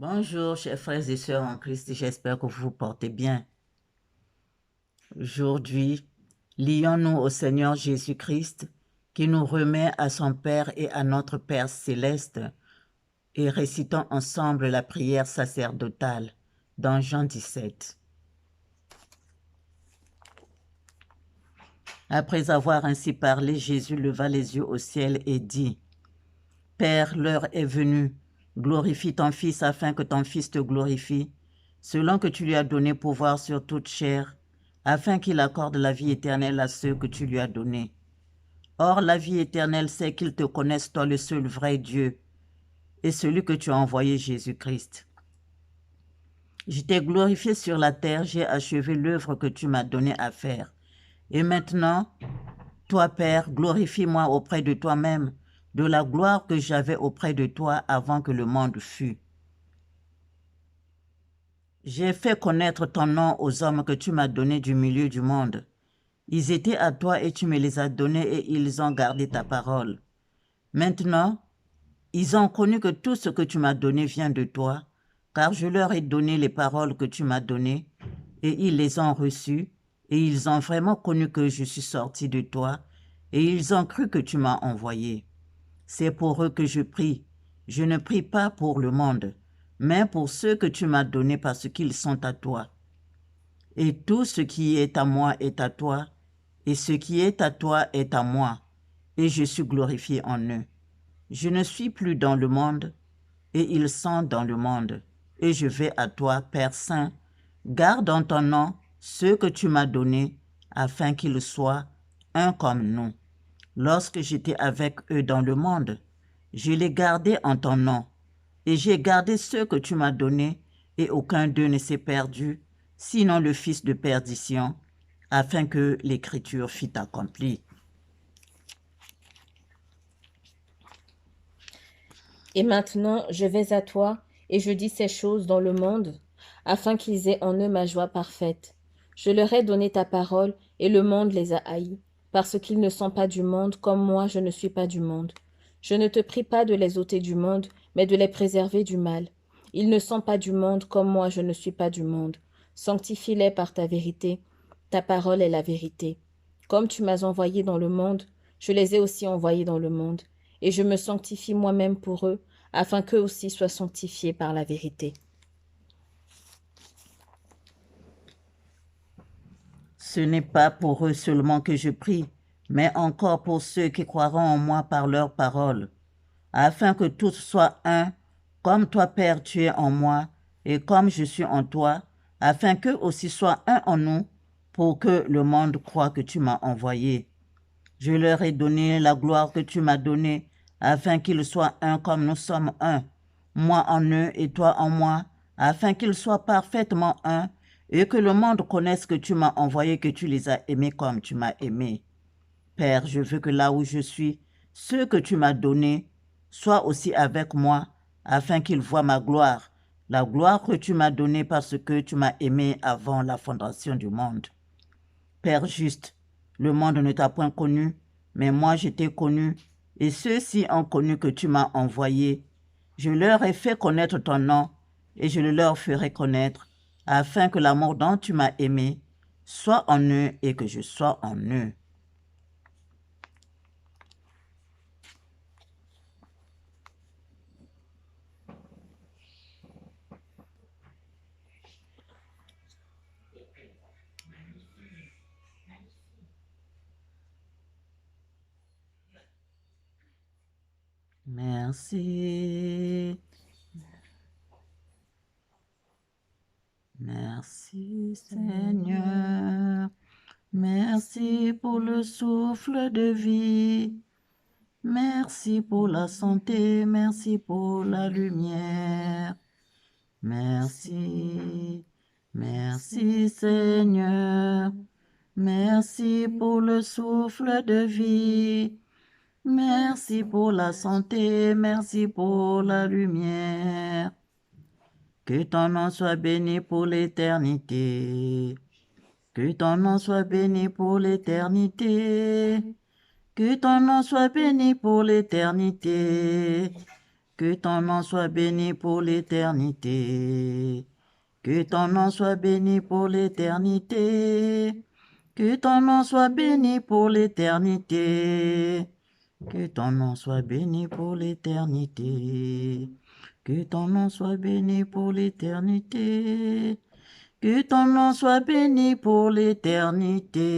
Bonjour, chers frères et sœurs en Christ, j'espère que vous vous portez bien. Aujourd'hui, lions-nous au Seigneur Jésus-Christ qui nous remet à son Père et à notre Père céleste et récitons ensemble la prière sacerdotale dans Jean 17. Après avoir ainsi parlé, Jésus leva les yeux au ciel et dit, « Père, l'heure est venue. Glorifie ton Fils afin que ton Fils te glorifie, selon que tu lui as donné pouvoir sur toute chair, afin qu'il accorde la vie éternelle à ceux que tu lui as donnés. Or, la vie éternelle, c'est qu'ils te connaissent, toi le seul vrai Dieu, et celui que tu as envoyé, Jésus-Christ. Je t'ai glorifié sur la terre, j'ai achevé l'œuvre que tu m'as donnée à faire. Et maintenant, toi, Père, glorifie-moi auprès de toi-même, de la gloire que j'avais auprès de toi avant que le monde fût. J'ai fait connaître ton nom aux hommes que tu m'as donnés du milieu du monde. Ils étaient à toi et tu me les as donnés et ils ont gardé ta parole. Maintenant, ils ont connu que tout ce que tu m'as donné vient de toi, car je leur ai donné les paroles que tu m'as données et ils les ont reçues et ils ont vraiment connu que je suis sorti de toi et ils ont cru que tu m'as envoyé. C'est pour eux que je prie. Je ne prie pas pour le monde, mais pour ceux que tu m'as donnés parce qu'ils sont à toi. Et tout ce qui est à moi est à toi, et ce qui est à toi est à moi, et je suis glorifié en eux. Je ne suis plus dans le monde, et ils sont dans le monde, et je vais à toi, Père Saint. Garde en ton nom ceux que tu m'as donnés, afin qu'ils soient un comme nous. Lorsque j'étais avec eux dans le monde, je les gardais en ton nom, et j'ai gardé ceux que tu m'as donnés, et aucun d'eux ne s'est perdu, sinon le fils de perdition, afin que l'écriture fût accomplie. Et maintenant, je vais à toi, et je dis ces choses dans le monde, afin qu'ils aient en eux ma joie parfaite. Je leur ai donné ta parole, et le monde les a haïs, parce qu'ils ne sont pas du monde, comme moi je ne suis pas du monde. Je ne te prie pas de les ôter du monde, mais de les préserver du mal. Ils ne sont pas du monde, comme moi je ne suis pas du monde. Sanctifie-les par ta vérité. Ta parole est la vérité. Comme tu m'as envoyé dans le monde, je les ai aussi envoyés dans le monde, et je me sanctifie moi-même pour eux, afin qu'eux aussi soient sanctifiés par la vérité. Ce n'est pas pour eux seulement que je prie, mais encore pour ceux qui croiront en moi par leur parole, afin que tous soient un, comme toi, Père, tu es en moi, et comme je suis en toi, afin qu'eux aussi soient un en nous, pour que le monde croie que tu m'as envoyé. Je leur ai donné la gloire que tu m'as donnée, afin qu'ils soient un comme nous sommes un, moi en eux et toi en moi, afin qu'ils soient parfaitement un, et que le monde connaisse que tu m'as envoyé, que tu les as aimés comme tu m'as aimé. Père, je veux que là où je suis, ceux que tu m'as donnés soient aussi avec moi, afin qu'ils voient ma gloire, la gloire que tu m'as donnée parce que tu m'as aimé avant la fondation du monde. Père juste, le monde ne t'a point connu, mais moi je t'ai connu, et ceux-ci ont connu que tu m'as envoyé. Je leur ai fait connaître ton nom, et je le leur ferai connaître, afin que l'amour dont tu m'as aimé soit en eux et que je sois en eux. Merci. Merci Seigneur. Merci pour le souffle de vie. Merci pour la santé, merci pour la lumière. Merci, merci Seigneur. Merci pour le souffle de vie. Merci pour la santé, merci pour la lumière. Que ton nom soit béni pour l'éternité. Que ton nom soit béni pour l'éternité. Que ton nom soit béni pour l'éternité. Que ton nom soit béni pour l'éternité. Que ton nom soit béni pour l'éternité. Que ton nom soit béni pour l'éternité. Que ton nom soit béni pour l'éternité. Que ton nom soit béni pour l'éternité. Que ton nom soit béni pour l'éternité.